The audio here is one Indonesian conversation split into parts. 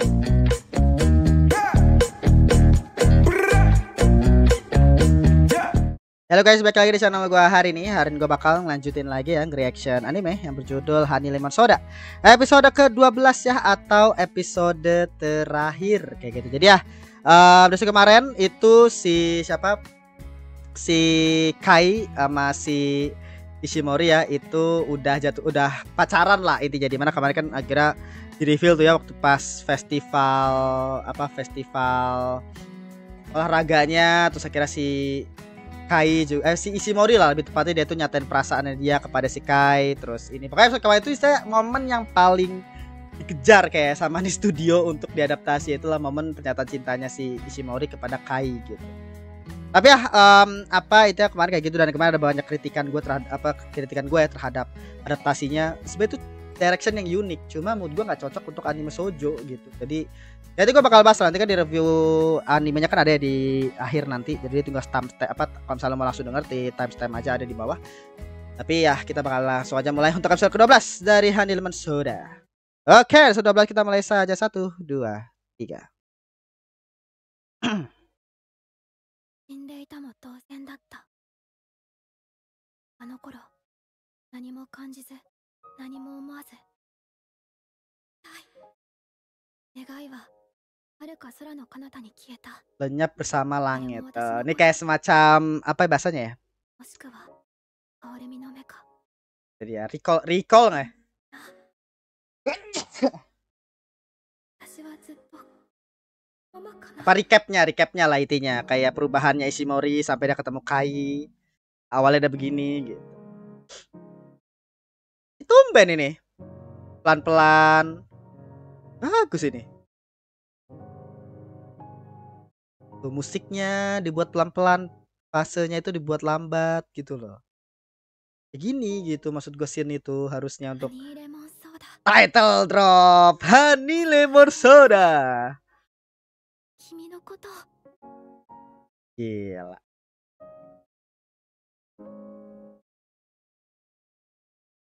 Halo guys, balik lagi di channel gue hari ini. Hari ini gue bakal ngelanjutin lagi ya reaction anime yang berjudul Honey Lemon Soda. Episode ke-12 ya, atau episode terakhir kayak gitu. Jadi ya, episode kemarin itu si siapa? Si Kai sama si Ishimori ya, itu udah pacaran lah intinya. Jadi mana kemarin kan akhirnya di reveal tuh ya waktu pas festival olahraganya, terus akhirnya si Kai juga si Ishimori lah lebih tepatnya, dia tuh nyatain perasaannya dia kepada si Kai. Terus ini pokoknya kemarin itu saya momen yang paling dikejar kayak sama di studio untuk diadaptasi, itulah momen pernyataan cintanya si Ishimori kepada Kai gitu. Tapi ya itu ya kemarin kayak gitu, dan kemarin ada banyak kritikan gue terhadap adaptasinya. Sebenarnya itu direction yang unik, cuma menurut gue nggak cocok untuk anime shoujo gitu. Jadi ya itu gue bakal bahas nanti kan di review animenya, kan ada di akhir nanti. Jadi tinggal timestamp kalau misalnya mau langsung denger di timestamp aja ada di bawah. Tapi ya kita bakal langsung aja mulai untuk episode ke-12 dari Honey Lemon Soda. Oke, episode 12 kita mulai saja. 1, 2, 3. 死んでいたも当然だった。あの頃、何も感じず、何も思わず。願いは遥か空の彼方に消えた。 Lenyap bersama langit. Ini kayak semacam apa bahasanya ya? もしくは哀れみの目か。 Jadi ya recall nggak? 私はずっと apa recapnya lah intinya, kayak perubahannya Ishimori sampai dia ketemu Kai. Awalnya udah begini gitu. Tumben ini pelan-pelan bagus ini tuh, musiknya dibuat pelan-pelan, fasenya itu dibuat lambat gitu loh, kayak gini gitu. Maksud gue scene itu harusnya untuk title drop Honey Lemon Soda. Gila.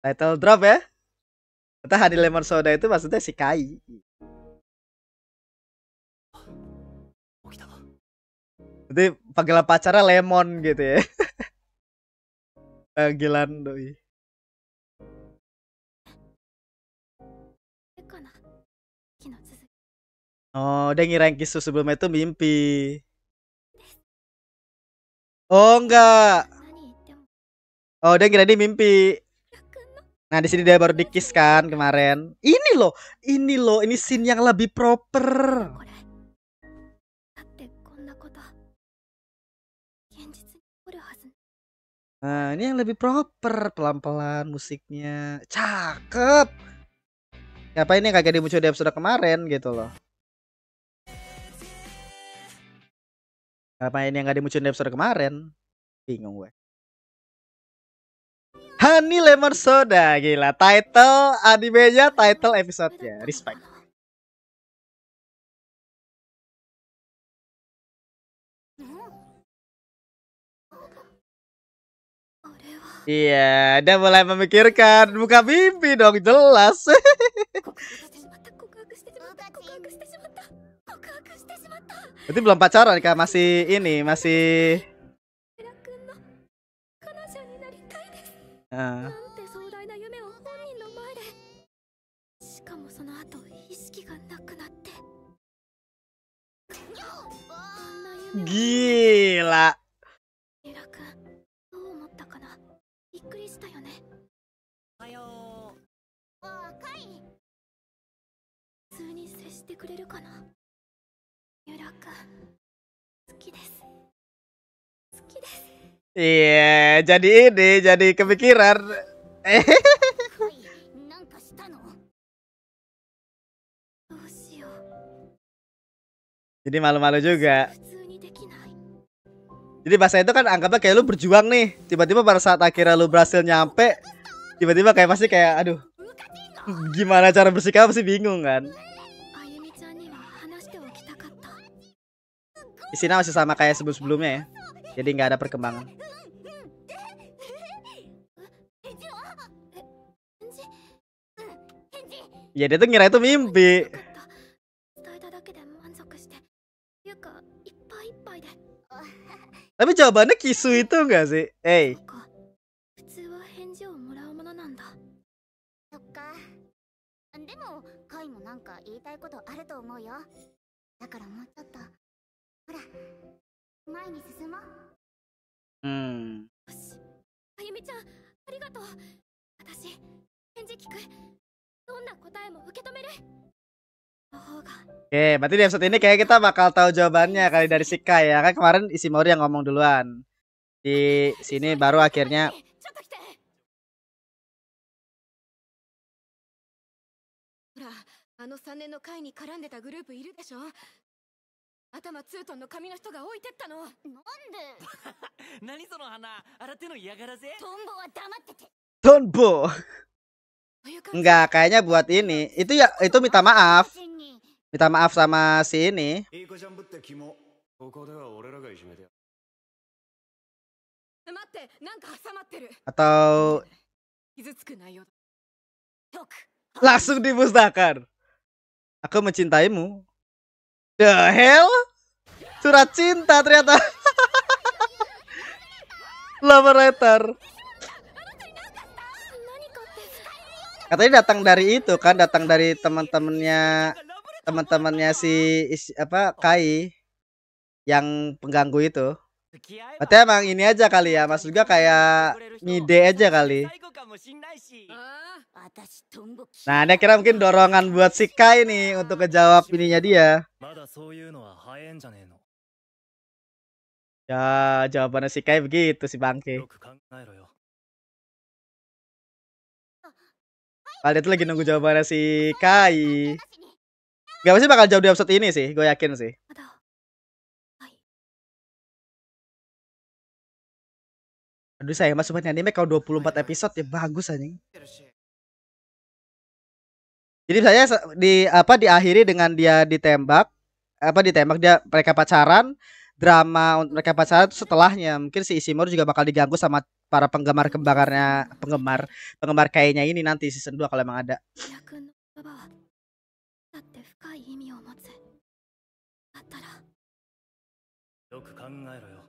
Title drop ya. Kata Honey Lemon Soda itu maksudnya si Kai. Jadi panggilan pacarnya Lemon gitu ya. Panggilan doi. Oh, dia ngira yang Kisu sebelumnya itu mimpi. Oh enggak. Oh, dia kira dia mimpi. Nah, di sini dia baru dikis kan kemarin. Ini loh, ini scene yang lebih proper. Nah, ini yang lebih proper, pelan-pelan musiknya. Cakep. Siapa ini yang kagak dimuncul di episode kemarin gitu loh. Apa ini yang gak dimuncul di episode kemarin? Bingung gue. Honey Lemon Soda, gila. Title animenya, title episodenya. Respect. Iya, dia mulai memikirkan, bukan mimpi dong, jelas. Berarti belum pacaran kan, masih ini, masih gila. Iya, jadi kepikiran. Jadi malu-malu juga. Jadi bahasa itu kan anggapnya kayak lu berjuang nih, tiba-tiba pada saat akhirnya lu berhasil nyampe, tiba-tiba kayak pasti kayak aduh, gimana cara bersikap, pasti bingung kan. Di sini masih sama kayak sebelum-sebelumnya ya. Jadi nggak ada perkembangan. Ya dia tuh ngira itu mimpi. Tapi jawabannya Kisu itu enggak sih? そうか普通は返事をもらうものなんだ。そっか。でもカイもなんか言いたいことあると思うよ。だからもうちょっとほら前に進もう。Hmm. よしあゆみちゃんありがとう。私返事聞く。どんな答えも受け止める。の方が Oke, berarti di episode ini kayak kita bakal tahu jawabannya kali dari si Kai ya. Kan kemarin Ishimori yang ngomong duluan. Di sini baru akhirnya ちょっと来て。ほらあの3年の会に絡んでたグループいるでしょ。頭ツートンの髪の人が置いてったの。なんで何その花洗っての嫌がらせトンボは黙ってて。 Tonbo. という感じ Enggak, kayaknya buat ini. Itu ya itu minta maaf. 人に Minta maaf sama si ini. いい子ちゃんぶって肝ここでは俺らがいじめてやる。待ってなんか挟まってる。 Atau 傷つく内容だ。解く。 langsung dimusnahkan. Aku mencintaimu. The hell? Surat cinta ternyata. Love letter. 何かって Katanya datang dari itu kan, datang dari teman-temannya si Kai yang pengganggu itu. Berarti emang ini aja kali ya, maksud juga kayak ngide aja kali. ああ 私トンボ嫌い。 Nah, dia kira mungkin dorongan buat si Kai nih untuk ngejawab ininya dia. まだそういうのは早いんじゃねえの Ya, jawabannya si Kai begitu si bangke. よく考えろよ Kalian tuh lagi nunggu jawabannya si Kai. Gak pasti bakal jauh di episode ini sih, gue yakin sih. まだはい。 Aduh sayang mas Sobat Anime kalau 24 episode ya bagus anjing. Jadi saya diakhiri dengan dia ditembak, dia mereka pacaran, drama untuk mereka pacaran itu setelahnya mungkin si Ishimori juga bakal diganggu sama para penggemar kayaknya ini nanti season 2 kalau emang ada. ミラ君の言葉はだって深い意味を持つ。だったらよく考えろよ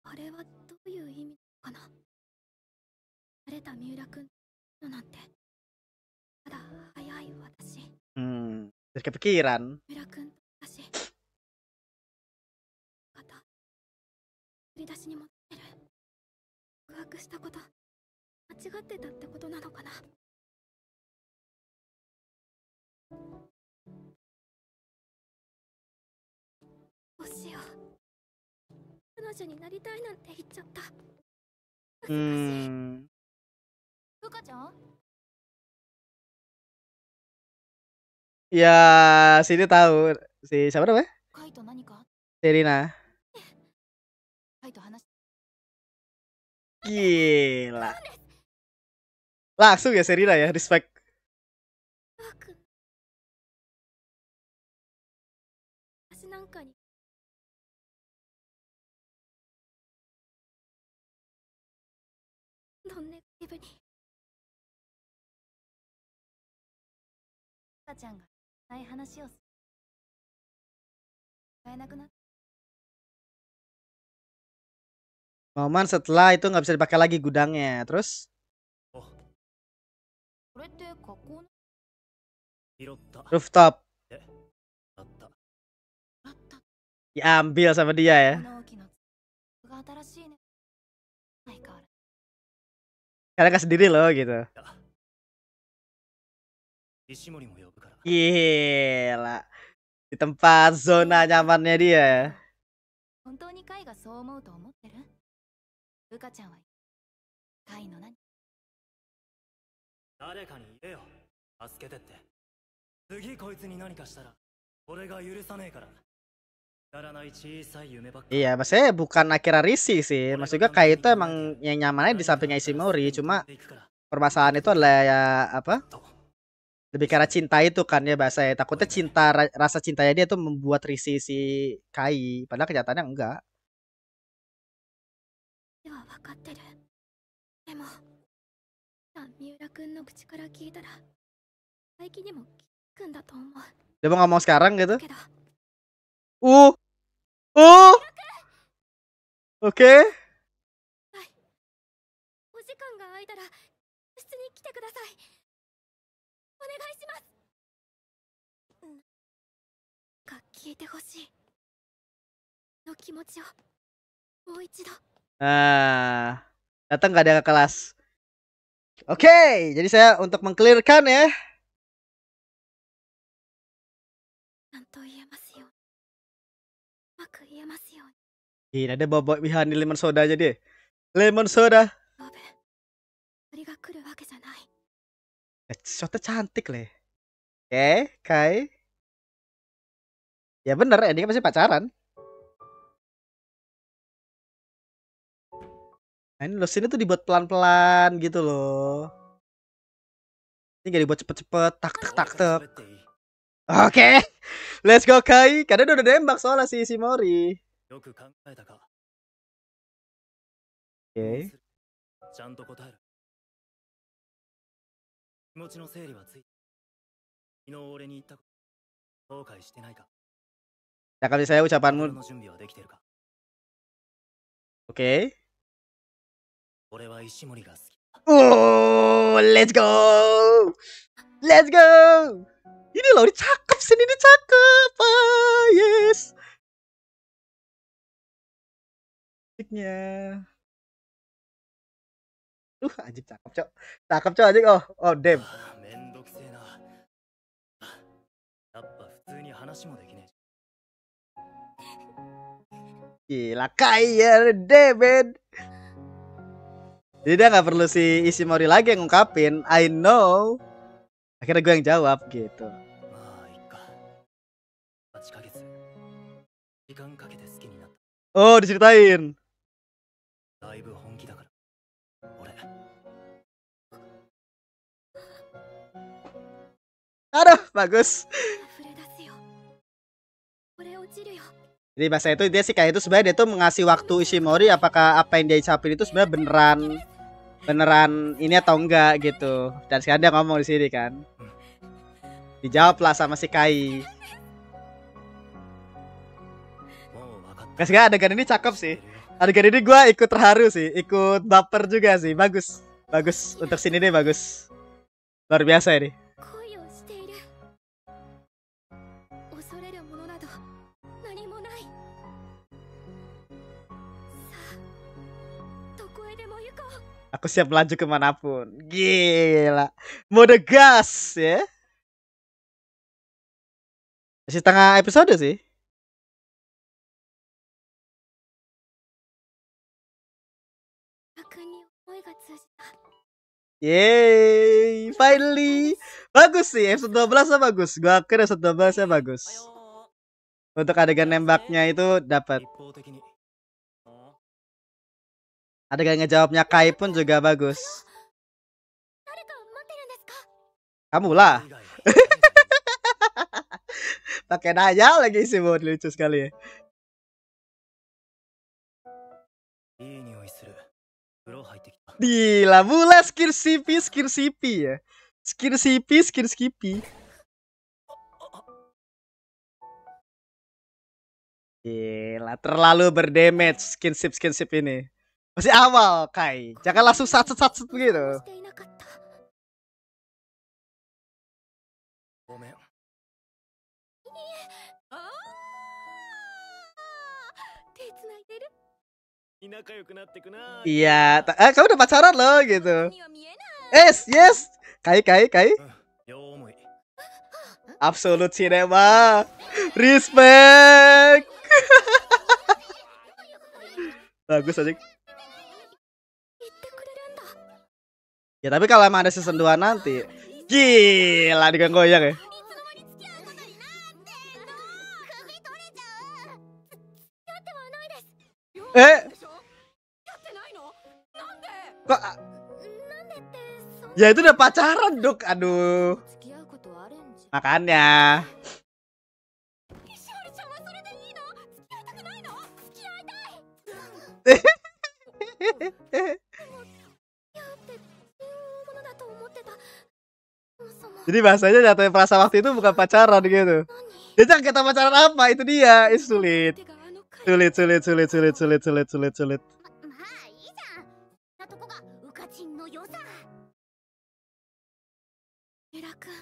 あれはどういう意味かな。晴れた三浦君のなんてまだ早い私。 Terus kepikiran. 三浦君と私また振り出しに戻ってる。告白したこと間違ってたってことなのかな。どうしよう。彼女になりたいなんて言っちゃった。恥ずかしい。 ふかちゃん Ya, sini tahu si siapa namanya? カイと何か Serina. カイと話し Gila. Langsung ya Serina ya, respect. ワー君私なんかにノンネガティブにふかちゃんがない話をする。使えなくなっ Momen setelah itu nggak bisa dipakai lagi gudangnya. Terus おこれって学校の拾った rooftop あった だった diambil sama dia ya. この大きなが新しいね。相変わらず Karena nggak sendiri loh gitu. 石森も呼ぶから Gila. Di tempat zona nyamannya dia. 本当にカイがそう思うと思ってる？ふかちゃんはカイの何？誰かに言えよ助けてって次こいつに何かしたら俺が許さねえからくだらない小さい夢ばっか Iya, maksudnya bukan akhirnya risih sih. Maksudnya kayak itu emang yang nyamannya di sampingnya Ishimori. Cuma 行くから permasalahan itu adalah ya apa? Lebih karena cinta itu kan ya bahasanya. Takutnya rasa cintanya dia tuh membuat risih si Kai. Padahal kenyataannya enggak. では分かってる。でも三浦君の口から聞いたら大輝にも聞くんだと思う Dia mau ngomong sekarang gitu. けど Uh. Oke. お時間が空いたら室に来てください。お願いします。聞いてほしいの気持ちをもう一度。 Nah, datang nggak ada ke kelas. Oke, jadi saya untuk mengclearkan ya. ちゃんと言えますように。うまく言えますように。 Gila, dia bawa Mihani lemon soda aja deh. Lemon soda. ロベ、鳥が来るわけじゃない。 Shotnya cantik leh. Oke, Kai. Ya bener, ini kan pasti pacaran. Nah, ini loh, sini tuh dibuat pelan-pelan gitu loh. Ini gak dibuat cepet-cepet, tak tak tak tak. 喋っていい Oke, let's go Kai. Karena udah nembak soalnya si Ishimori. よく考えたか Oke. ちゃんと答える気持ちの整理はつい昨日俺に言ったこと後悔してないか Nah, kasih saya 心 ucapanmu. の準備はできてるか Oke. 俺は石森が好き Oh, let's go. Let's go. Ini loh, ini cakep sih, ini cakep. Ah, yes. Musiknya. Anjing cakep, Cok. Cakep, Cok, anjing. Oh, damn. めんどくせえなやっぱ普通に話もできね Gila, kaya damn, man. Jadi dia nggak perlu si Ishimori lagi yang ngungkapin. I know. Akhirnya gue yang jawab gitu. えまあいっか8ヶ月時間かけて好きになっ Oh, diceritain. ただいぶ本気だから俺 Aduh, bagus. 溢れ出すよ。これ落ちるよ。 Jadi bahasa itu dia sih kayak itu sebenarnya dia tuh mengasih waktu Ishimori apakah apa yang dia ucapin itu sebenarnya beneran ini atau enggak gitu. Dan sekarang dia ngomong di sini kan. Dijawab lah sama si Kai. もう分かっ Guys, gak adegan ini cakep sih. てるよ Adegan ini gue ikut terharu sih, ikut baper juga sih. Bagus, bagus untuk sini deh bagus. Luar biasa ini. 恋をしている。恐れるものなど何もない。さあ、どこへでも行こう。 Aku siap melaju kemanapun. Gila, mode gas ya. Masih setengah episode sih. Yeay, finally. Bagus sih, episode 12-nya bagus. Gua kira episode 12-nya bagus. Untuk adegan nembaknya itu dapat. 一方的に Adegan ngejawabnya Kai pun juga bagus. 誰か待ってるんですか？ Kamu lah. 以外は Pakai nanya lagi sih, buat lucu sekali ya. いい匂いする風呂入ってきた Gila, mulai skill CP ya. Skill Skippy. Gila, terlalu berdamage skinship ini. Masih awal, Kai. Jangan langsung satset begitu. していなかった。ごめん手つないでる。仲良くなってくな Iya, kamu udah pacaran loh gitu. には見えない。 Yes. Kai. 両思い Absolute cinema. Respect. Bagus aja. 言ってくれるんだ。 Ya tapi kalau emang ada season 2 nanti, gila dengan goyang ya. いつの間に付き合うことになってんの。首取れちゃう。やってはないです。 Eh, でしょ？やってないの？なんで？ kok なんでってそんな。 ya itu udah pacaran, Dok. Aduh. 付き合うことあるんじゃ。 Makanya. 石織ちゃんはそれでいいの？付き合いたくないの？付き合いたい。でも、やって大物だと思ってた。そもそも。 Jadi bahasanya jatuhin perasaan waktu itu bukan pacaran gitu. 何？ Dia jangan kata pacaran apa, itu dia, itu sulit. 手があの Sulit, sulit, sulit, sulit, sulit, sulit, sulit, sulit. まあいいじゃん。なとこがウカチンの良さ。ユラ君、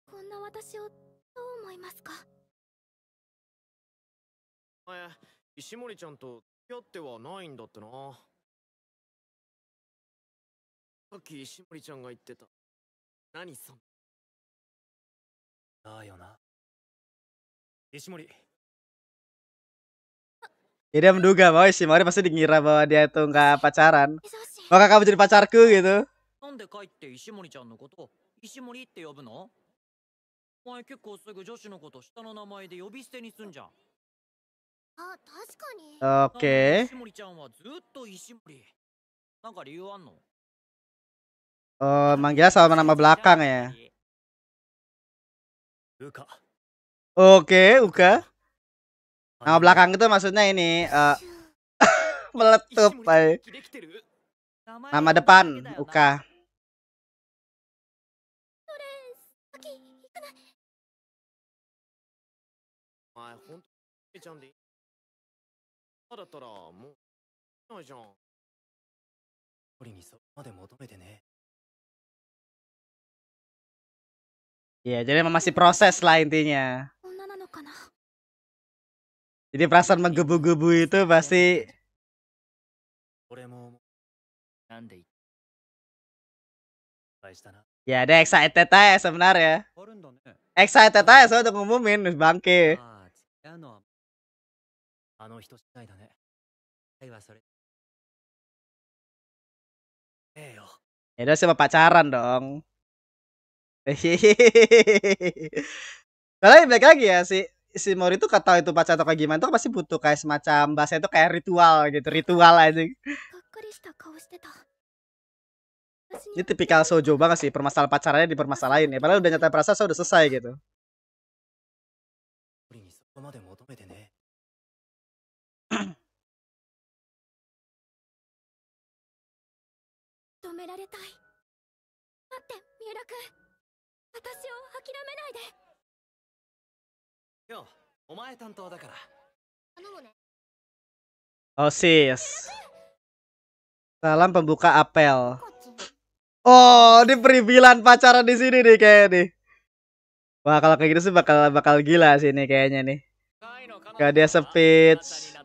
こんな私をどう思いますか？石森ちゃんと付き合ってはないんだってな。さっき石森ちゃんが言ってた。何そんだよな。石森。 Ya, dia menduga bahwa Ishimori pasti dikira bahwa dia itu nggak pacaran. 上司、 Maka kamu jadi pacarku gitu. なんで帰って石森ちゃんのこと石森って呼ぶの？お前結構すぐ女子のこと下の名前で呼び捨てにすんじゃん。あ、確かに。 Oke. 石森ちゃんはずっと石森。なんか理由あんの？ Oh, manggilnya sama nama belakang ya. ウカ。 Oke, Uka. Nama belakang itu maksudnya ini meletup, ay. できてる？ Nama depan, Uka. 先行くな。お前ほんと石森ちゃんでいい？だったらもうないじゃん。俺にそこまで求めてね。 Ya, jadi emang masih proses lah intinya. 女なのかな？ Jadi perasaan menggebu-gebu itu pasti 俺もなんで言ったしたな。 ya ada excited aja sebenarnya. あるんだね。 Excited aja soalnya untuk ngumumin bangke. ああ、違うのはあの人次第だね。はいはそれ。ええよ。 Ya udah sama pacaran dong. Soalnya balik lagi ya si Mori tuh kata itu pacar atau kayak gimana tuh pasti butuh kayak semacam bahasa itu kayak ritual gitu, ritual aja. がっかりした顔してた。私 Ini に tipikal Shoujo banget sih, permasalahan pacarannya dipermasalahin ya. Padahal udah nyatain perasaan udah selesai gitu. 俺にそこまで求めてね。止められたい。待って、三浦君。私を諦めないで。今日お前担当だから。頼むね。 Oh sis. Salam pembuka apel. こっち。 Oh, ini peribilan pacaran di sini nih kayaknya nih. Wah, kalau kayak gitu sih bakal gila sih ini kayaknya nih. Gak dia speech.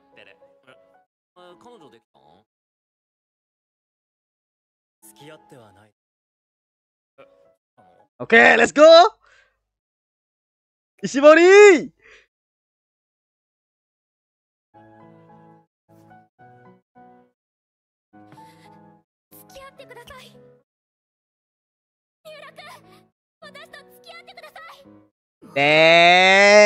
彼女できたん？付き合ってはない。 Oke, let's go. Ishimori. 付き合ってください。三浦君、私と付き合ってください。 Damn,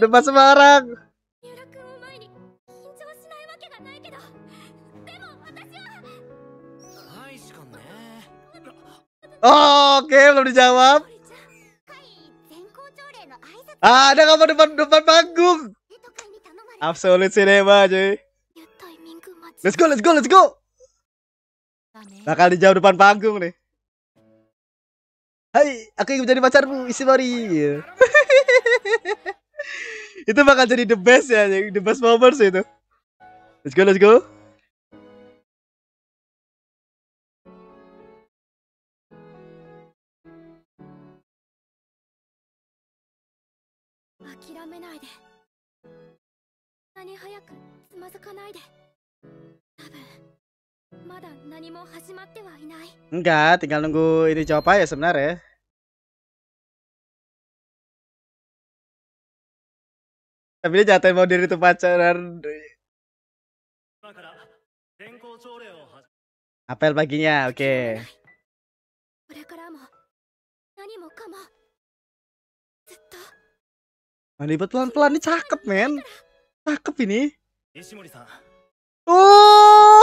depan Semarang. 三浦君を前に緊張しないわけがないけど、でも私は。はいしかね。 Oke, belum dijawab. 森ちゃん、会全校朝礼の挨拶 Ada kamu depan panggung. 生徒会に頼まれ。 Absolute cinema cuy. やったいミンク待ち。 Let's go, let's go, let's go. だね。 Bakal dijawab depan panggung nih. Hai, aku ingin menjadi pacarmu, Ishimori. Itu bakal jadi the best ya, the best moments itu. Let's go, let's go. 諦めないで。何早くつまずかないで。多分まだ何も始まってはいない。 Enggak, tinggal nunggu ini jawab aja sebenarnya. Tapi dia jatuhin mau diri itu pacaran. 今から転校朝礼を始 Apel paginya, oke. これからも何もかもずっと。 Manibet pelan-pelan, ini cakep men. Cakep ini. め。石森さん。 Oh,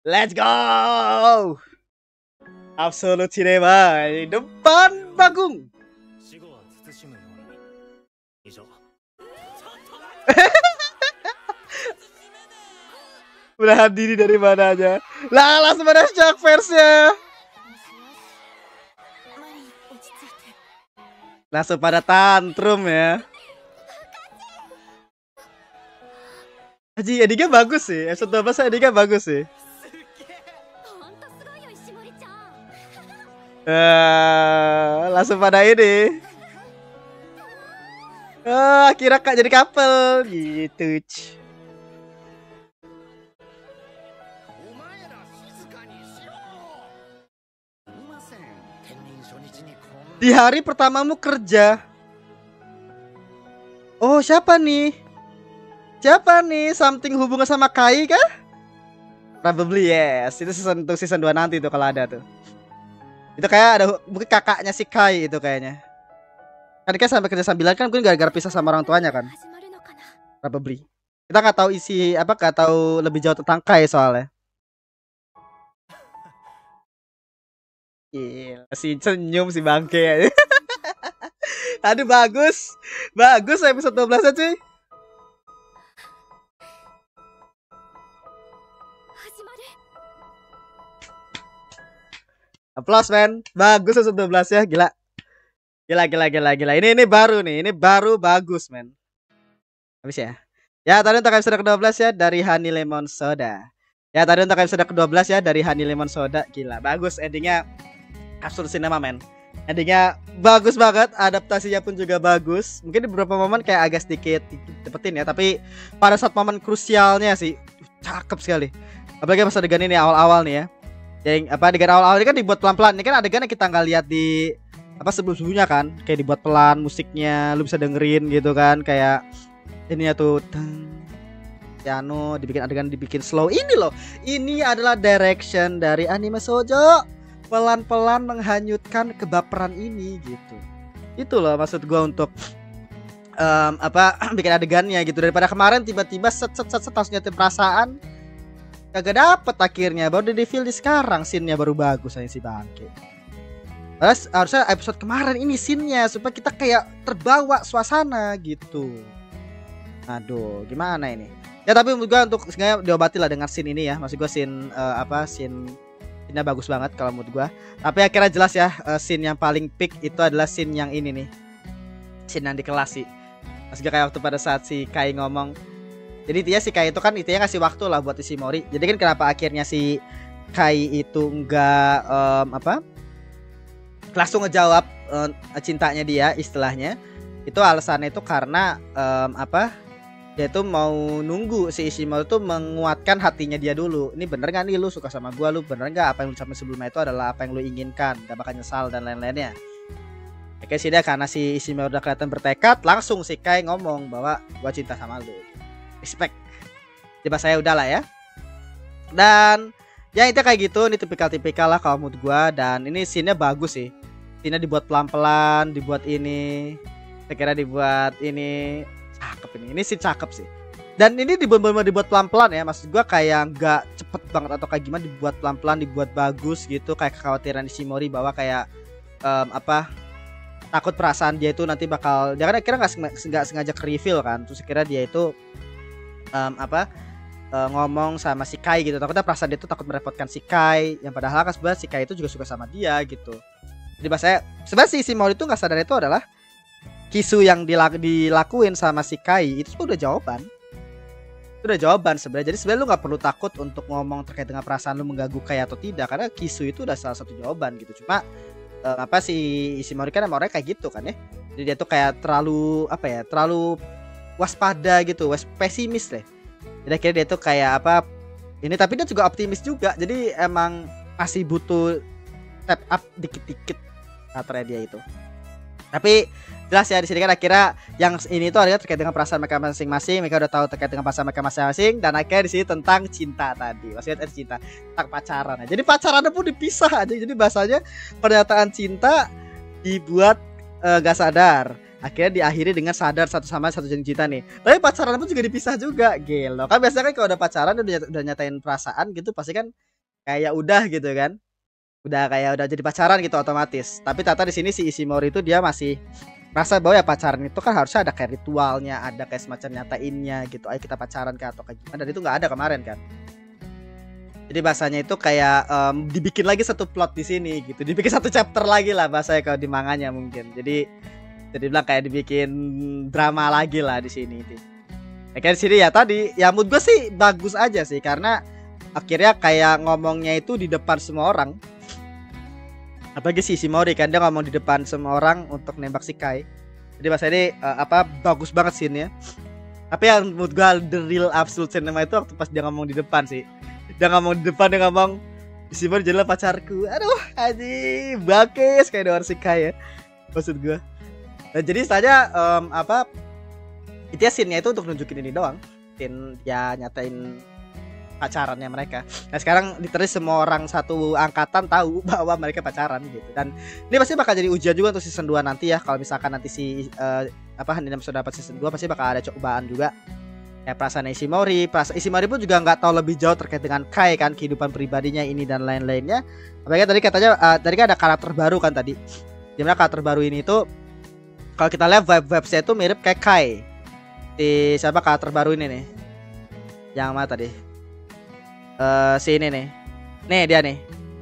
let's go. Absolute cinema di depan panggung. 死後は慎むように。以上。 Menahan diri dari mananya. Lah, langsung ada shock verse-nya. よしよし。マリン落ち着いて。 Langsung pada tantrum ya. Haji, endingnya bagus sih. Episode 12 endingnya bagus sih. ほんとすごいよ石森ちゃん。 Langsung pada ini. Akhirnya kak jadi couple gitu. お前ら静かにしろ。すみません。天任初日にこんな。 Di hari pertamamu kerja. Oh, siapa nih? Siapa nih? Something hubungan sama Kai kah? Probably yes. Itu untuk season 2 nanti tuh kalau ada tuh. Itu kayak ada mungkin kakaknya si Kai itu kayaknya. Kan dia sampai kerja sambilan kan mungkin gara-gara pisah sama orang tuanya kan. 始まるのかな。 Probably. Kita nggak tahu isi apa, nggak tahu lebih jauh tentang Kai soalnya. Gila, si senyum si bangke. Aduh bagus. Bagus episode 12 aja cuy. 始まる。 Applause men. Bagus episode 12 ya, gila. Gila. Ini baru nih. Ini baru bagus men. Habis ya. Ya tadi untuk episode ke-12 ya dari Honey Lemon Soda. Ya tadi untuk episode ke-12 ya dari Honey Lemon Soda. Gila, bagus endingnya. Absurd Cinema men. Endingnya bagus banget, adaptasinya pun juga bagus. Mungkin di beberapa momen kayak agak sedikit dapetin ya, tapi pada saat momen krusialnya sih cakep sekali. Apalagi pas adegan ini awal-awal nih ya. Yang apa adegan awal-awal ini kan dibuat pelan-pelan. Ini kan adegan yang kita nggak lihat di apa sebelum-sebelumnya kan, kayak dibuat pelan musiknya, lu bisa dengerin gitu kan, kayak ininya tuh piano dibikin slow. Ini loh, ini adalah direction dari anime shoujo, pelan-pelan menghanyutkan kebaperan ini gitu. Itu loh maksud gua untuk bikin adegannya gitu, daripada kemarin tiba-tiba set harus nyatain perasaan kagak dapet akhirnya, baru di feel di sekarang scene-nya baru bagus aja si bangke. Harusnya episode kemarin ini scene-nya supaya kita kayak terbawa suasana gitu. Aduh, gimana ini? Ya tapi menurut gue untuk sebenarnya diobati lah dengan scene ini ya. Maksud gue scene-nya bagus banget kalau menurut gue. Tapi akhirnya jelas ya, scene yang paling peak itu adalah scene yang ini nih. Scene yang di kelas sih. Maksud gue kayak waktu pada saat si Kai ngomong. Jadi intinya si Kai itu kan intinya ngasih waktu lah buat Ishimori. Jadi kan kenapa akhirnya si Kai itu enggak langsung ngejawab cintanya dia istilahnya. Itu alasannya itu karena dia tuh mau nunggu si Ishimori tuh menguatkan hatinya dia dulu. Ini bener gak nih lu suka sama gua, lu bener gak apa yang lu sampai sebelumnya itu adalah apa yang lu inginkan, gak bakal nyesal dan lain-lainnya. Oke sih dia karena si Ishimori udah kelihatan bertekad, langsung si Kai ngomong bahwa gua cinta sama lu. Respect. Jadi saya udahlah ya. Dan ya itu kayak gitu, ini tipikal lah kalau menurut gua, dan ini scene-nya bagus sih. Scene-nya dibuat pelan-pelan, dibuat ini. Saya kira dibuat ini cakep ini. Ini sih cakep sih. Dan ini dibuat pelan-pelan ya. Maksud gua kayak nggak cepet banget atau kayak gimana, dibuat pelan-pelan, dibuat bagus gitu. Kayak kekhawatiran Ishimori bahwa kayak takut perasaan dia itu nanti bakal, dia kan kira nggak sengaja ke reveal kan. Terus kira dia itu ngomong sama si Kai gitu. Takutnya perasaan dia itu takut merepotkan si Kai, yang padahal kan sebenarnya si Kai itu juga suka sama dia gitu. Jadi sebenarnya si Ishimori itu nggak sadar itu adalah kisu yang dilakuin sama si Kai itu udah jawaban. Itu udah jawaban sebenarnya. Jadi sebenarnya lu nggak perlu takut untuk ngomong terkait dengan perasaan lu mengganggu Kai atau tidak, karena kisu itu udah salah satu jawaban gitu. Cuma si Ishimori kan emang orangnya kayak gitu kan ya. Jadi dia tuh kayak terlalu terlalu waspada gitu, pesimis deh. Jadi akhirnya dia tuh kayak ini, tapi dia juga optimis juga. Jadi emang masih butuh step up dikit-dikit katernya dia itu. Tapi jelas ya di sini kan akhirnya yang ini tuh adalah terkait dengan perasaan mereka masing-masing. Mereka udah tahu terkait dengan perasaan mereka masing-masing, dan akhirnya di sini tentang cinta tadi. Maksudnya cinta, tentang pacaran. Jadi pacarannya pun dipisah aja. Jadi bahasanya pernyataan cinta dibuat gak sadar. Akhirnya diakhiri dengan sadar satu sama satu janji cinta nih. Tapi pacaran pun juga dipisah juga, gelo. Kan biasanya kan kalau udah pacaran udah nyatain perasaan gitu, pasti kan kayak udah gitu kan. Udah jadi pacaran gitu otomatis. Tapi ternyata di sini si Ishimori itu dia masih merasa bahwa ya pacaran itu kan harusnya ada kayak ritualnya, ada kayak semacam nyatainnya gitu. Ayo kita pacaran kah atau kayak gimana, dan itu nggak ada kemarin kan. Jadi bahasanya itu kayak dibikin lagi satu plot di sini gitu. Dibikin satu chapter lagi lah bahasanya kalau di manganya mungkin. Jadi bilang kayak dibikin drama lagi lah di sini. Kayak sini ya tadi, ya mood gue sih bagus aja sih karena akhirnya kayak ngomongnya itu di depan semua orang. Apalagi si Ishimori kan dia ngomong di depan semua orang untuk nembak si Kai. Jadi bahasa ini bagus banget scene-nya. Tapi yang mood gue the real absolute cinema itu waktu pas dia ngomong di depan sih. Dia ngomong di depan, dia ngomong Ishimori jadilah pacarku. Aduh, anjing, bakes kayak dewan si Kai ya. Maksud gue. Nah, jadi saja itu ya scene-nya itu untuk nunjukin ini doang. Scene ya nyatain pacarannya mereka. Nah sekarang literally semua orang satu angkatan tahu bahwa mereka pacaran gitu. Dan ini pasti bakal jadi ujian juga untuk season 2 nanti ya. Kalau misalkan nanti si Haninem sudah dapat season 2 pasti bakal ada cobaan juga. Kayak perasaan Ishimori. Ishimori pun juga nggak tahu lebih jauh terkait dengan Kai kan, kehidupan pribadinya ini dan lain-lainnya. Apalagi tadi katanya tadi kan ada karakter baru kan tadi. Dimana karakter baru ini tuh kalau kita lihat vibe-vibesnya itu mirip kayak Kai. Si siapa karakter baru ini nih? Yang mana tadi? Si ini nih. Nih dia nih.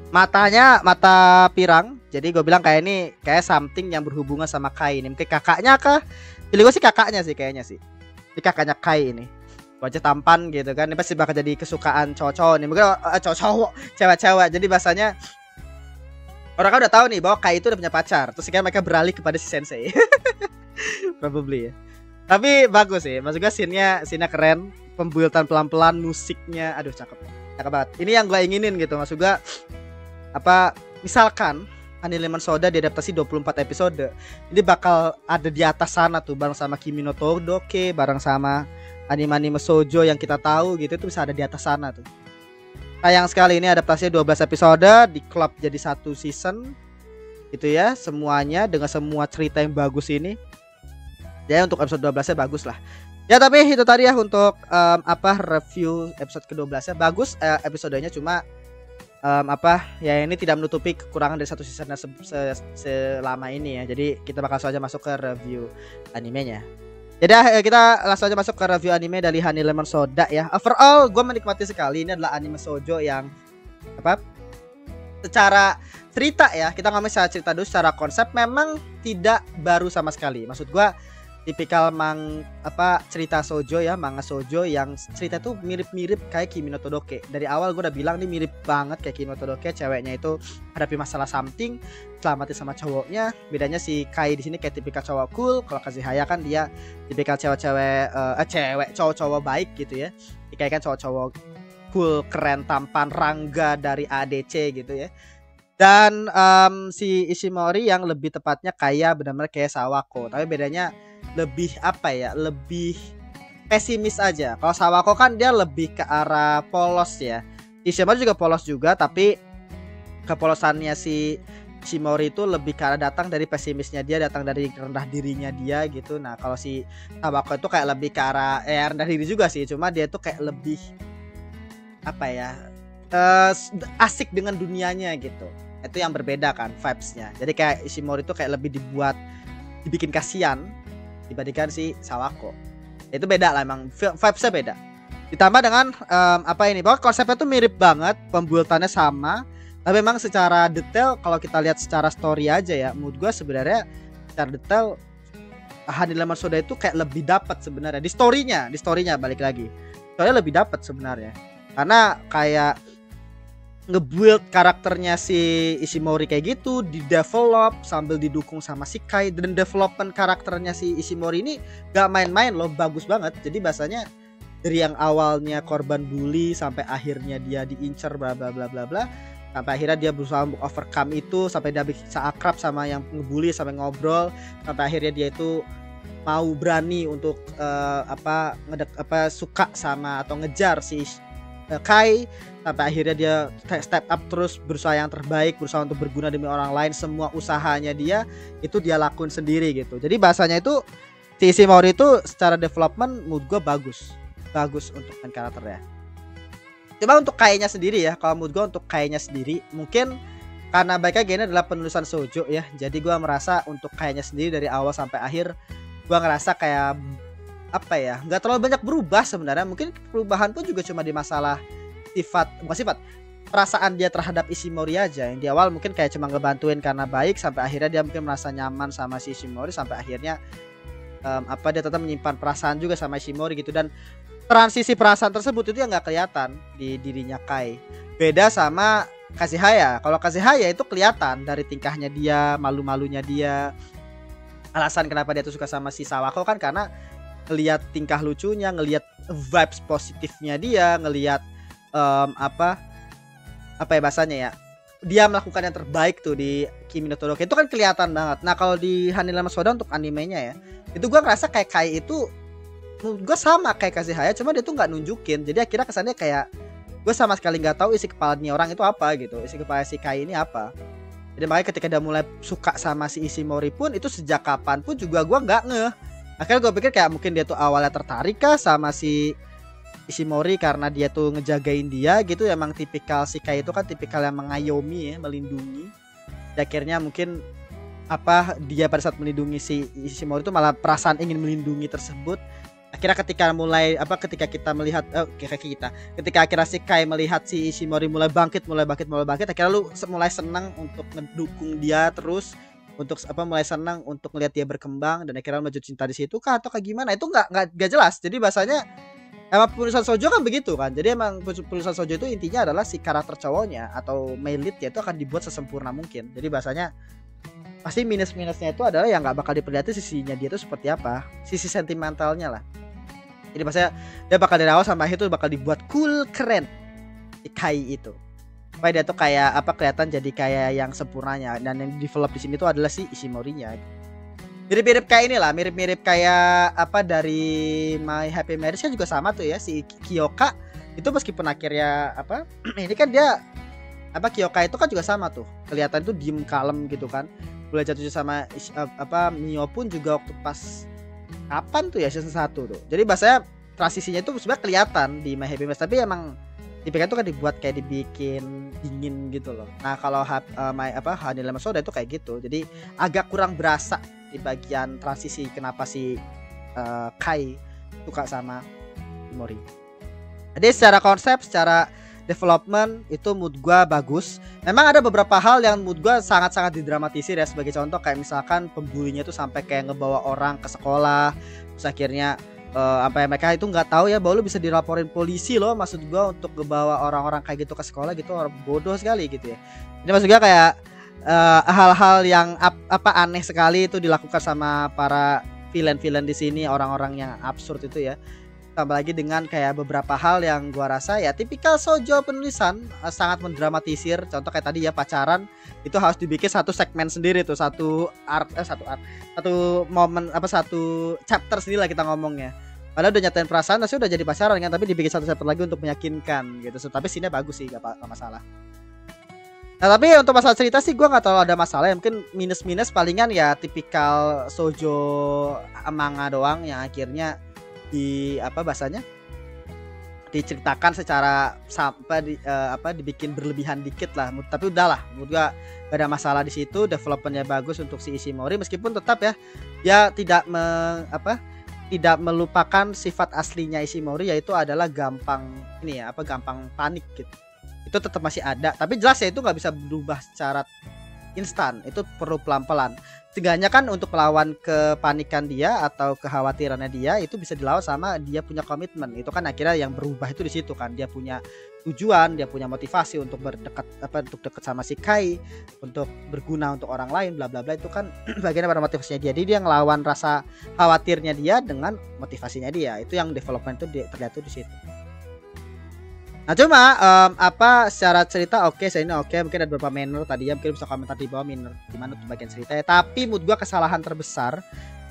Matanya mata pirang. Jadi gue bilang kayak ini kayak something yang berhubungan sama Kai ini. Mungkin kakaknya kah? Pilih gue sih kakaknya sih kayaknya sih. Ini kakaknya Kai ini. Wajah tampan gitu kan. Ini pasti bakal jadi kesukaan cowok-cowok nih. Mungkin cowok-cowok, cewek-cewek. Jadi bahasanya orang kan udah tahu nih bahwa Kai itu udah punya pacar. Terus kayak mereka beralih kepada si sensei. Probably ya. Tapi bagus sih. Maksud gue scene-nya keren. Pembuatan pelan-pelan, musiknya aduh cakep banget. Ini yang gue inginin gitu. Maksud gue misalkan Anime Lemon Soda diadaptasi 24 episode, ini bakal ada di atas sana tuh bareng sama Kimi no Todoke, bareng sama anime-anime shoujo yang kita tahu gitu, itu bisa ada di atas sana tuh. Sayang sekali ini adaptasinya 12 episode di klub jadi satu season gitu ya, semuanya dengan semua cerita yang bagus ini. Ya untuk episode 12-nya bagus lah. Ya tapi itu tadi ya untuk review episode ke-12 nya bagus episodenya, cuma ya ini tidak menutupi kekurangan dari satu season selama ini ya. Jadi kita bakal langsung aja masuk ke review animenya. Jadi kita langsung aja masuk ke review anime dari Honey Lemon Soda ya. Overall gue menikmati sekali, ini adalah anime shoujo yang secara cerita ya, kita ngomongin secara cerita dulu, secara konsep memang tidak baru sama sekali. Maksud gue tipikal cerita shoujo ya, manga shoujo yang cerita tuh mirip-mirip kayak Kimi no Todoke. Dari awal gue udah bilang nih mirip banget kayak Kimi no Todoke. Ceweknya itu hadapi masalah something, selamatin sama cowoknya. Bedanya si Kai di sini kayak tipikal cowok cool. Kalau Kazuhaya kan dia tipikal cowok-cowok baik gitu ya. Kai kan cowok-cowok cool, keren, tampan, rangga dari ADC gitu ya. Dan si Ishimori yang lebih tepatnya kayak benar-benar kayak Sawako, tapi bedanya lebih lebih pesimis aja. Kalau Sawako kan dia lebih ke arah polos ya. Ishimori juga polos juga, tapi kepolosannya si Ishimori itu lebih ke arah datang dari pesimisnya dia, datang dari rendah dirinya dia gitu. Nah kalau si Sawako itu kayak lebih ke arah rendah diri juga sih, cuma dia tuh kayak lebih asik dengan dunianya gitu. Itu yang berbeda kan vibes-nya. Jadi kayak Ishimori itu kayak lebih dibikin kasihan dibandingkan si Sawako. Itu beda lah, emang vibes-nya beda. Ditambah dengan bahwa konsepnya tuh mirip banget, pembuatannya sama, tapi memang secara detail kalau kita lihat secara story aja ya, menurut gue sebenarnya secara detail Honey Lemon Soda itu kayak lebih dapat sebenarnya di story-nya balik lagi. Soalnya lebih dapat sebenarnya. Karena kayak nge-build karakternya si Ishimori kayak gitu, di-develop sambil didukung sama si Kai. Dan development karakternya si Ishimori ini gak main-main loh, bagus banget. Jadi bahasanya dari yang awalnya korban bully sampai akhirnya dia diincar bla bla bla bla bla, sampai akhirnya dia berusaha untuk overcome itu, sampai dia bisa akrab sama yang ngebully, sampai ngobrol, sampai akhirnya dia itu mau berani untuk suka sama atau ngejar si Kai, sampai akhirnya dia step up terus, berusaha yang terbaik, berusaha untuk berguna demi orang lain. Semua usahanya dia itu dia lakuin sendiri gitu. Jadi bahasanya itu si Ishimori itu secara development mood gue bagus untuk main karakternya. Coba untuk Kai-nya sendiri ya, kalau mood gue untuk Kai-nya sendiri mungkin karena baiknya gini adalah penulisan shoujo ya. Jadi gue merasa untuk Kai-nya sendiri dari awal sampai akhir gue ngerasa kayak nggak terlalu banyak berubah sebenarnya. Mungkin perubahan pun juga cuma di masalah perasaan dia terhadap Ishimori aja. Yang di awal mungkin kayak cuma ngebantuin karena baik, sampai akhirnya dia mungkin merasa nyaman sama si Ishimori, sampai akhirnya apa dia tetap menyimpan perasaan juga sama Ishimori gitu, dan transisi perasaan tersebut itu yang nggak kelihatan di dirinya Kai. Beda sama Kazehaya. Kalau Kazehaya itu kelihatan dari tingkahnya dia, malu-malunya dia. Alasan kenapa dia tuh suka sama si Sawako kan karena ngelihat tingkah lucunya, ngelihat vibes positifnya dia, ngelihat apa ya bahasanya ya, dia melakukan yang terbaik tuh di Kimi no Todoke, itu kan kelihatan banget. Nah kalau di Hanelama Soda untuk animenya ya, itu gue ngerasa kayak Kai itu gue sama kayak Kazehaya, cuma dia tuh nggak nunjukin. Jadi akhirnya kesannya kayak gue sama sekali nggak tahu isi kepala nih orang itu apa gitu, isi kepala si Kai ini apa. Jadi makanya ketika dia mulai suka sama si Ishimori pun itu sejak kapan pun juga gue nggak ngeh. Akhirnya gue pikir kayak mungkin dia tuh awalnya tertarik kah sama si Ishimori karena dia tuh ngejagain dia gitu. Emang tipikal si Kai itu kan tipikal yang mengayomi ya, melindungi. Dan akhirnya mungkin apa dia pada saat melindungi si Ishimori itu malah perasaan ingin melindungi tersebut. Akhirnya ketika kita melihat ketika akhirnya si Kai melihat si Ishimori mulai bangkit, akhirnya lu mulai senang untuk ngedukung dia terus, untuk mulai senang untuk melihat dia berkembang, dan akhirnya lu jatuh cinta di situ kah atau kayak gimana, itu nggak jelas. Jadi bahasanya emang penulisan shoujo kan begitu kan. Jadi emang penulisan shoujo itu intinya adalah si karakter cowoknya atau male lead ya itu akan dibuat sesempurna mungkin. Jadi bahasanya pasti minus-minusnya itu adalah yang nggak bakal diperlihatkan sisinya dia itu seperti apa, sisi sentimentalnya lah. Jadi maksudnya dia bakal dari awal sampai akhir tuh bakal dibuat cool, keren si Kai itu. Supaya dia tuh kayak kelihatan jadi kayak yang sempurnanya, dan yang develop di sini tuh adalah si Ishimori-nya. Mirip-mirip kayak inilah, mirip-mirip kayak dari My Happy Marriage kan juga sama tuh ya, si Kyoka itu meskipun akhirnya ini kan dia Kyoka itu kan juga sama tuh. Kelihatan tuh diem kalem gitu kan. Boleh jatuh sama Mio pun juga waktu pas kapan tuh ya season 1 tuh. Jadi bahasanya transisinya itu sebenarnya kelihatan di My Happy Marriage, tapi emang tipikal itu kan dibuat kayak dibikin dingin gitu loh. Nah kalau Hanelama Soda itu kayak gitu. Jadi agak kurang berasa di bagian transisi kenapa si Kai suka sama Ishimori. Jadi secara konsep, secara development itu mood gua bagus. Memang ada beberapa hal yang mood gua sangat-sangat didramatisir ya. Sebagai contoh kayak misalkan pembulinya itu sampai kayak ngebawa orang ke sekolah, terus akhirnya sampai mereka itu nggak tahu ya bahwa lu bisa dilaporin polisi loh. Maksud gua untuk ngebawa orang-orang kayak gitu ke sekolah gitu, orang bodoh sekali gitu ya. Ini maksud gua kayak hal-hal yang aneh sekali itu dilakukan sama para villain-villain di sini, orang-orang yang absurd itu ya. Tambah lagi dengan kayak beberapa hal yang gua rasa ya tipikal shoujo penulisan, sangat mendramatisir. Contoh kayak tadi ya, pacaran itu harus dibikin satu segmen sendiri tuh, satu momen satu chapter sendiri lah kita ngomongnya. Padahal udah nyatain perasaan, masih udah jadi pacaran kan, tapi dibikin satu chapter lagi untuk meyakinkan gitu. Tapi sini bagus sih, gak masalah. Nah tapi untuk masalah cerita sih gue nggak terlalu ada masalah ya. Mungkin minus palingan ya tipikal shoujo manga doang yang akhirnya diceritakan secara dibikin berlebihan dikit lah. Tapi udahlah, menurut gua gak ada masalah di situ. Developmentnya bagus untuk si Ishimori, meskipun tetap ya dia tidak melupakan sifat aslinya Ishimori, yaitu adalah gampang panik gitu. Itu tetap masih ada, tapi jelas ya itu nggak bisa berubah secara instan, itu perlu pelan-pelan. Setidaknya kan untuk melawan kepanikan dia atau kekhawatirannya dia itu bisa dilawan sama dia punya komitmen. Itu kan akhirnya yang berubah itu di situ kan. Dia punya tujuan, dia punya motivasi untuk dekat sama si Kai, untuk berguna untuk orang lain, bla bla bla. Itu kan bagian pada motivasinya dia. Jadi dia ngelawan rasa khawatirnya dia dengan motivasinya dia. Itu yang development itu terlihat tuh di situ. Nah cuma secara cerita saya ini mungkin ada beberapa minor tadi ya, mungkin bisa komentar di bawah minor gimana tuh bagian cerita ya. Tapi menurut gua kesalahan terbesar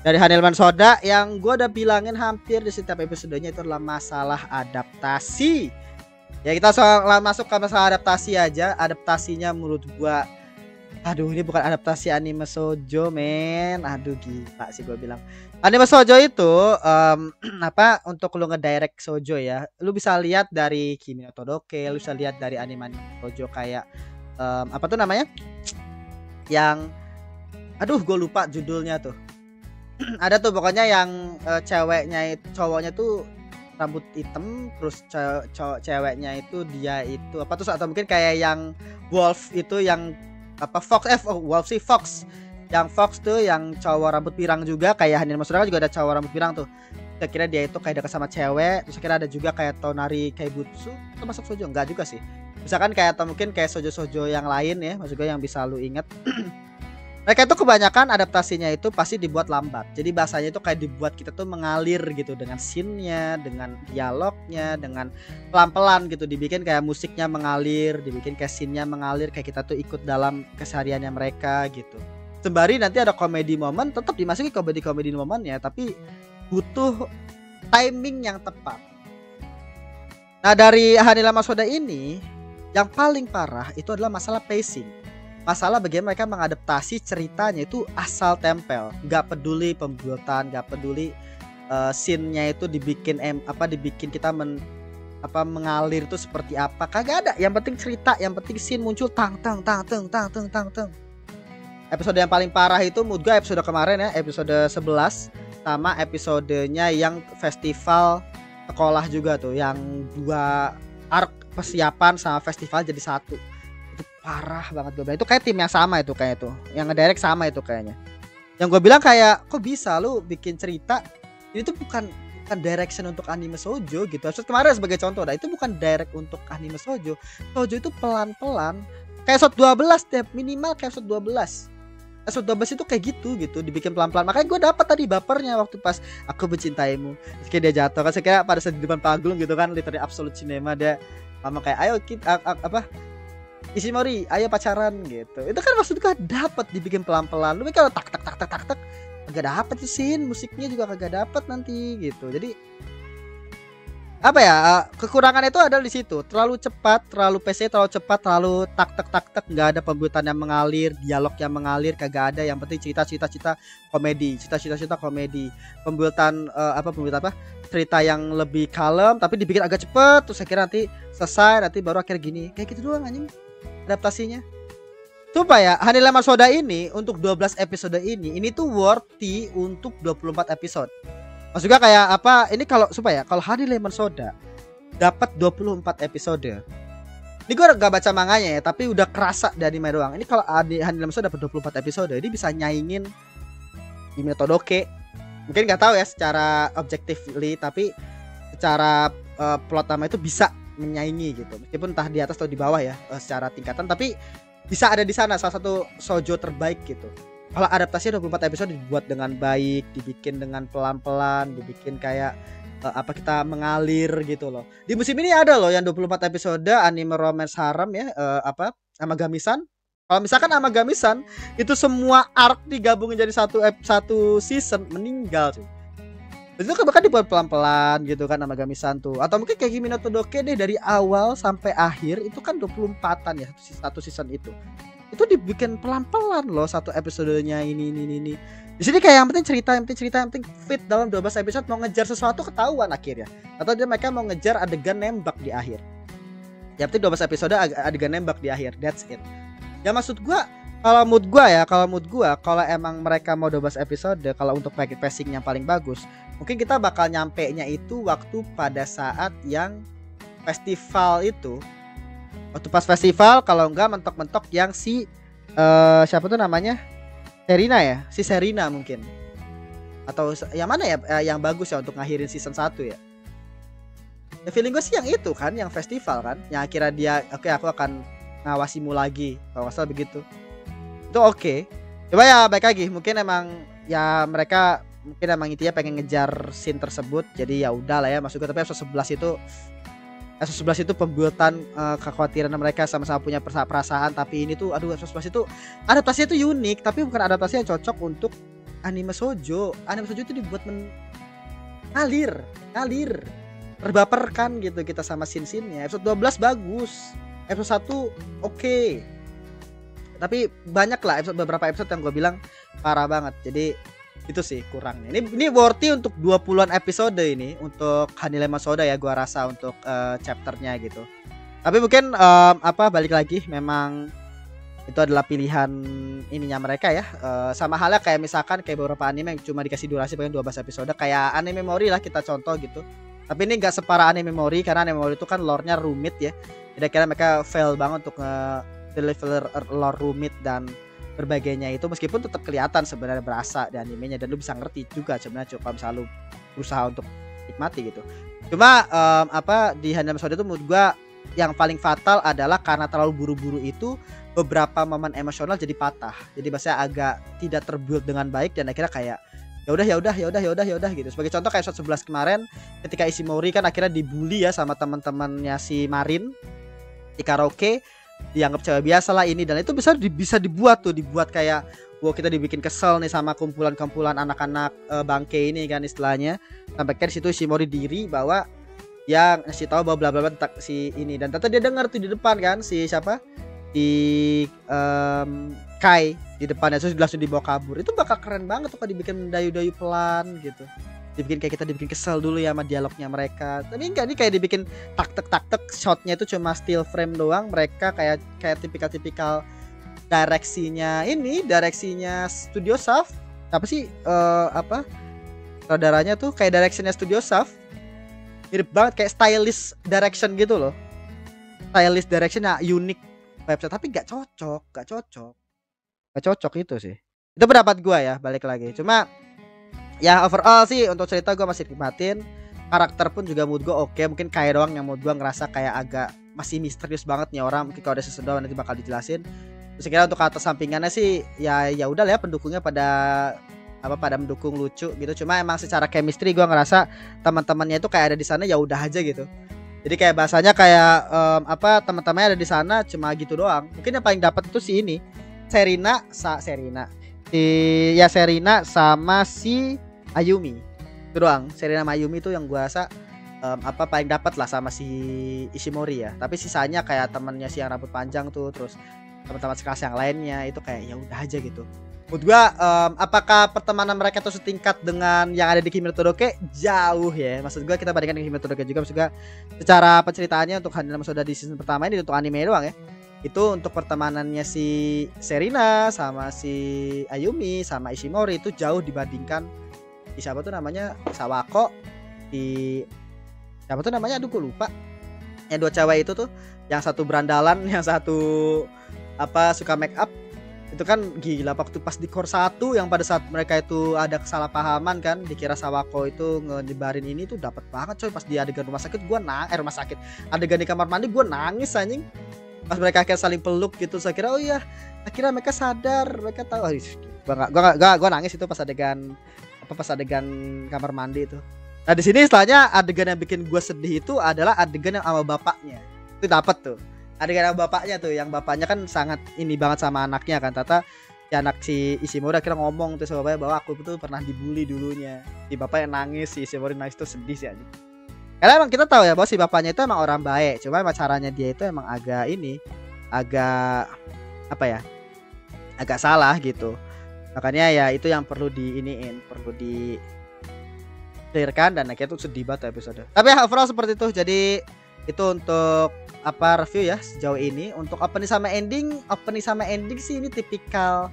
dari Hanelman Soda yang gua udah bilangin hampir di setiap episodenya itu adalah masalah adaptasi. Ya kita masuk ke masalah adaptasi aja. Adaptasinya menurut gua ini bukan adaptasi anime shoujo men. Gila sih gua bilang. Anime shoujo itu untuk lu ngedirect shoujo ya, lu bisa lihat dari Kimi no Todoke, lu bisa lihat dari anime shoujo kayak yang gue lupa judulnya tuh. Ada tuh pokoknya yang cowoknya tuh rambut hitam, terus ceweknya itu dia itu atau mungkin kayak yang Wolf itu yang Fox Yang Fox tuh yang cowok rambut pirang juga kayak Hanil Masudra juga ada cowok rambut pirang tuh. Saya kira dia itu kayak dekat sama cewek. Terus saya kira ada juga kayak Tonari Kaibutsu. Itu masuk shoujo enggak juga sih. Misalkan kayak atau mungkin kayak shoujo-shoujo yang lain ya, maksud gue yang bisa lu inget. Mereka itu kebanyakan adaptasinya itu pasti dibuat lambat. Jadi bahasanya itu kayak dibuat kita tuh mengalir gitu dengan scene-nya, dengan dialognya, dengan pelan-pelan gitu. Dibikin kayak musiknya mengalir, dibikin kayak scene-nya mengalir, kayak kita tuh ikut dalam kesehariannya mereka gitu. Sembari nanti ada komedi momen, tetap dimasuki komedi momennya, tapi butuh timing yang tepat. Nah, dari Hanila Masoda ini yang paling parah itu adalah masalah pacing. Masalah bagaimana mereka mengadaptasi ceritanya itu asal tempel, nggak peduli pembuatan, nggak peduli scene-nya itu dibikin dibikin kita mengalir itu seperti apa, kagak ada. Yang penting cerita, yang penting scene muncul tang. Episode yang paling parah itu menurut gue episode kemarin ya, episode 11 sama episodenya yang festival sekolah juga tuh, yang 2 arc persiapan sama festival jadi satu. Itu parah banget gue bilang. Itu kayak tim yang sama itu kayak tuh, yang ngedirect sama itu kayaknya. Yang gue bilang kayak kok bisa lu bikin cerita ini tuh bukan direction untuk anime shoujo gitu. Episode kemarin sebagai contoh, itu bukan direct untuk anime shoujo. Shoujo itu pelan-pelan kayak episode 12 deh, minimal kayak episode 12. Episode 12 itu kayak gitu dibikin pelan-pelan. Makanya gue dapat tadi bapernya waktu pas aku mencintaimu. Terus kayak dia jatuh kan, saya kira pada saat di depan panggung gitu kan, literally absolute cinema, dia mama kayak ayo kita Ishimori, ayo pacaran gitu. Itu kan maksud gue dapat dibikin pelan-pelan. Lu kalau tak kagak dapet sih scene, musiknya juga kagak dapet nanti gitu. Jadi apa ya, kekurangan itu ada di situ. Terlalu cepat, terlalu PC, terlalu cepat, terlalu tak nggak ada pembuatan yang mengalir, dialog yang mengalir kagak ada. Yang penting cerita komedi, pembuatan cerita yang lebih kalem tapi dibikin agak cepet. Terus saya kira nanti selesai, nanti baru akhir gini. Kayak gitu doang anjing adaptasinya. Supaya Hanila Masoda ini untuk 12 episode ini tuh worthy untuk 24 episode. Maksud gue kayak apa? Ini kalau supaya kalau Hanila Masoda dapat 24 episode. Ini gue gak baca manganya ya, tapi udah kerasa dari anime doang. Ini kalau Hanila Masoda dapat 24 episode, ini bisa nyaingin Hime no Todoke. Mungkin gak tahu ya secara objectively, tapi secara plot nama itu bisa menyaingi gitu. Meskipun entah di atas atau di bawah ya secara tingkatan, tapi bisa ada di sana salah satu shoujo terbaik gitu. Kalau adaptasinya 24 episode dibuat dengan baik, dibikin dengan pelan-pelan, dibikin kayak kita mengalir gitu loh. Di musim ini ada loh yang 24 episode anime romance harem ya, Amagami-san. Kalau misalkan Amagami-san itu semua arc digabungin jadi satu season, meninggal sih. Itu kan bahkan dibuat pelan-pelan gitu kan Amagami-san tuh. Atau mungkin kayak Hime no Todoke deh, dari awal sampai akhir itu kan 24-an ya satu season itu. Itu dibikin pelan-pelan loh satu episodenya ini. Di sini kayak yang penting cerita, yang penting fit dalam 12 episode. Mau ngejar sesuatu ketahuan akhirnya. Atau mereka mau ngejar adegan nembak di akhir. Yang penting 12 episode adegan nembak di akhir. That's it. Ya maksud gua, kalau mood gua kalau emang mereka mau 12 episode, kalau untuk pacing yang paling bagus, mungkin kita bakal nyampe-nya itu waktu pada saat yang festival itu. Waktu pas festival, kalau enggak mentok-mentok yang si siapa tuh namanya? Serina ya? Si Serina mungkin. Atau yang mana ya yang bagus ya untuk ngakhirin season 1 ya? Ya feeling gue sih yang itu kan, yang festival kan. Yang akhirnya dia oke, aku akan ngawasimu lagi. Kalau nggak salah begitu. Itu oke. Coba ya baik lagi, mungkin emang ya mereka mungkin emang intinya pengen ngejar scene tersebut. Jadi ya udah lah ya, maksud gue. Tapi episode 11 itu pembuatan kekhawatiran mereka sama-sama punya perasaan, tapi ini tuh episode 11 itu adaptasinya tuh unik, tapi bukan adaptasi yang cocok untuk anime shoujo. Anime shoujo itu dibuat ngalir, terbaperkan gitu kita sama scene-scene-nya. Episode 12 bagus, episode 1 oke. Tapi banyak lah beberapa episode yang gue bilang parah banget. Jadi itu sih kurangnya. Ini worthy untuk 20-an episode ini untuk Hanila Masoda ya, gua rasa untuk chapternya gitu. Tapi mungkin balik lagi, memang itu adalah pilihan ininya mereka ya. Sama halnya kayak misalkan kayak beberapa anime yang cuma dikasih durasi paling 12 episode, kayak Anime Memory lah kita contoh gitu. Tapi ini nggak separah Anime Memory, karena Anime Memory itu kan lore-nya rumit ya. Jadi kira mereka fail banget untuk deliver lore rumit dan berbagainya itu, meskipun tetap kelihatan sebenarnya berasa di animenya dan lu bisa ngerti juga sebenarnya kalau misalnya lu berusaha untuk nikmati gitu. Cuma di Hanami Soda itu menurut gua yang paling fatal adalah karena terlalu buru-buru itu beberapa momen emosional jadi patah. Jadi bahasa agak tidak terbuild dengan baik dan akhirnya kayak ya udah gitu. Sebagai contoh kayak episode 11 kemarin ketika Ishimori kan akhirnya dibully ya sama teman-temannya si Marin di karaoke, dianggap cewek biasa lah ini, dan itu bisa dibuat kayak wow, kita dibikin kesel nih sama kumpulan-kumpulan anak-anak bangke ini kan istilahnya, sampai kan situ Ishimori diri bahwa yang ngasih tahu bahwa bla bla bla tentang si ini, dan ternyata dia dengar tuh di depan kan si siapa di Kai di depannya, terus langsung dibawa kabur. Itu bakal keren banget tuh kalau dibikin dayu-dayu pelan gitu, dibikin kayak kita dibikin kesel dulu ya sama dialognya mereka. Tapi enggak, ini kayak dibikin tak shotnya itu cuma still frame doang, mereka kayak tipikal direksinya Studio Shaft apa sih saudaranya tuh kayak directionnya Studio Shaft, mirip banget kayak stylish direction gitu loh, stylish direction unik website, tapi gak cocok itu sih. Itu pendapat gua ya, balik lagi. Cuma ya overall sih untuk cerita gua masih nikmatin, karakter pun juga mood gua oke. Mungkin kayak doang yang mood gua ngerasa kayak agak masih misterius banget nih orang, mungkin kalau ada season 2 nanti bakal dijelasin. Terus kira untuk kata sampingannya sih ya udah lah ya, pendukungnya pada mendukung lucu gitu. Cuma emang secara chemistry gua ngerasa teman-temannya itu kayak ada di sana ya udah aja gitu. Jadi kayak bahasanya kayak teman-temannya ada di sana cuma gitu doang. Mungkin yang paling dapat itu si ini Serina sama si Ayumi itu doang. Serina sama Ayumi itu yang gua rasa paling dapat lah sama si Ishimori ya. Tapi sisanya kayak temannya si yang rambut panjang tuh, terus teman-teman sekelas yang lainnya itu kayak ya udah aja gitu. Menurut gua apakah pertemanan mereka tuh setingkat dengan yang ada di Kimi no Todoke? Jauh ya. Maksud gua kita bandingkan dengan Kimi no Todoke juga, maksud gua secara penceritaannya untuk Hanami Soda di season pertama ini untuk anime doang ya. Itu untuk pertemanannya si Serina sama si Ayumi sama Ishimori itu jauh dibandingkan di siapa tuh namanya Sawako, di siapa tuh namanya aduh gue lupa, yang dua cewek itu tuh, yang satu berandalan, yang satu suka make up. Itu kan gila waktu pas di core 1 yang pada saat mereka itu ada kesalahpahaman kan, dikira Sawako itu ngejebarin ini tuh dapat banget coy. Pas di adegan rumah sakit gua adegan di kamar mandi gua nangis anjing. Pas mereka akhirnya saling peluk gitu, saya kira oh iya akhirnya mereka sadar, mereka tahu. Gua nangis itu pas adegan kamar mandi itu. Nah di sini istilahnya adegan yang bikin gua sedih itu adalah adegan yang sama bapaknya. Itu dapat tuh adegan sama bapaknya tuh, yang bapaknya kan sangat ini banget sama anaknya kan. Tata si anak si Ishimori akhirnya ngomong tuh sama bapaknya bahwa aku tuh pernah dibully dulunya. Si bapaknya nangis, si Ishimori nangis tuh sedih sih aja. Karena emang kita tahu ya bahwa si bapaknya itu emang orang baik, cuma emang caranya dia itu emang agak salah gitu. Makanya ya itu yang perlu di clearkan, dan akhirnya tuh sedih banget episode. Tapi ya overall seperti itu. Jadi itu untuk review ya sejauh ini. Untuk opening sama ending sih ini tipikal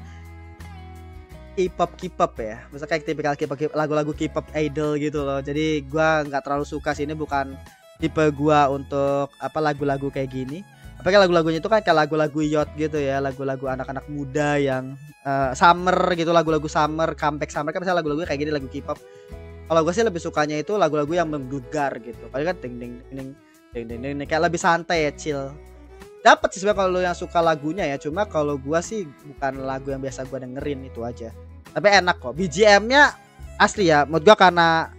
K-pop ya. Maksudnya kayak tipikal K-pop, lagu-lagu K-pop idol gitu loh. Jadi gua nggak terlalu suka sih, ini bukan tipe gua untuk lagu-lagu kayak gini. Apalagi lagu-lagunya itu kan kayak lagu-lagu yacht gitu ya, lagu-lagu anak-anak muda yang summer gitu, lagu-lagu summer, comeback summer kan misalnya lagu-lagu kayak gini, lagu K-pop. Kalau gue sih lebih sukanya itu lagu-lagu yang menggugah gitu. Paling kan ding kayak lebih santai ya, chill. Dapat sih sebenarnya kalau lo yang suka lagunya ya, cuma kalau gua sih bukan lagu yang biasa gua dengerin, itu aja. Tapi enak kok. BGM-nya asli ya. Menurut gua karena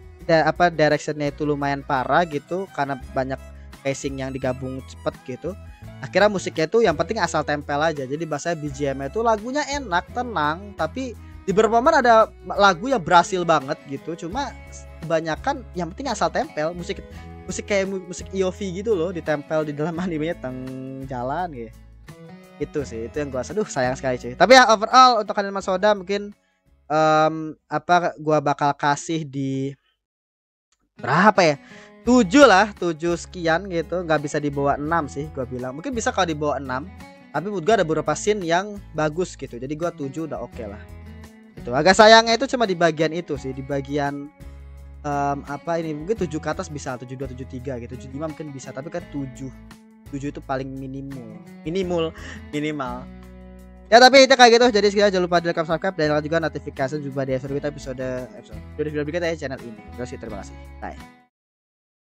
direction-nya itu lumayan parah gitu, karena banyak pacing yang digabung cepet gitu. Akhirnya musiknya itu yang penting asal tempel aja. Jadi bahasa BGM-nya itu lagunya enak, tenang, tapi di beberapa momen ada lagu yang berhasil banget gitu. Cuma kebanyakan yang penting asal tempel, musik kayak musik EOV gitu loh, ditempel di dalam animenya jalan gitu. Itu sih, itu yang gua sayang sekali cuy. Tapi ya overall untuk Hanami Soda mungkin gua bakal kasih di berapa ya? 7 sekian gitu. Nggak bisa di bawah 6 sih gua bilang. Mungkin bisa kalau di bawah 6. Tapi menurut gua ada beberapa scene yang bagus gitu. Jadi gua 7 udah oke lah. Itu agak sayangnya itu cuma di bagian itu sih, di bagian ini mungkin 7 ke atas bisa, 72, 73 gitu, 75 mungkin bisa, tapi kan 7 itu paling minimal. Ya tapi itu kayak gitu. Jadi sekalian jangan lupa di like, subscribe dan nyalakan juga notifikasi. Jumpa di episode berikutnya ya channel ini. Terus terima kasih. Bye.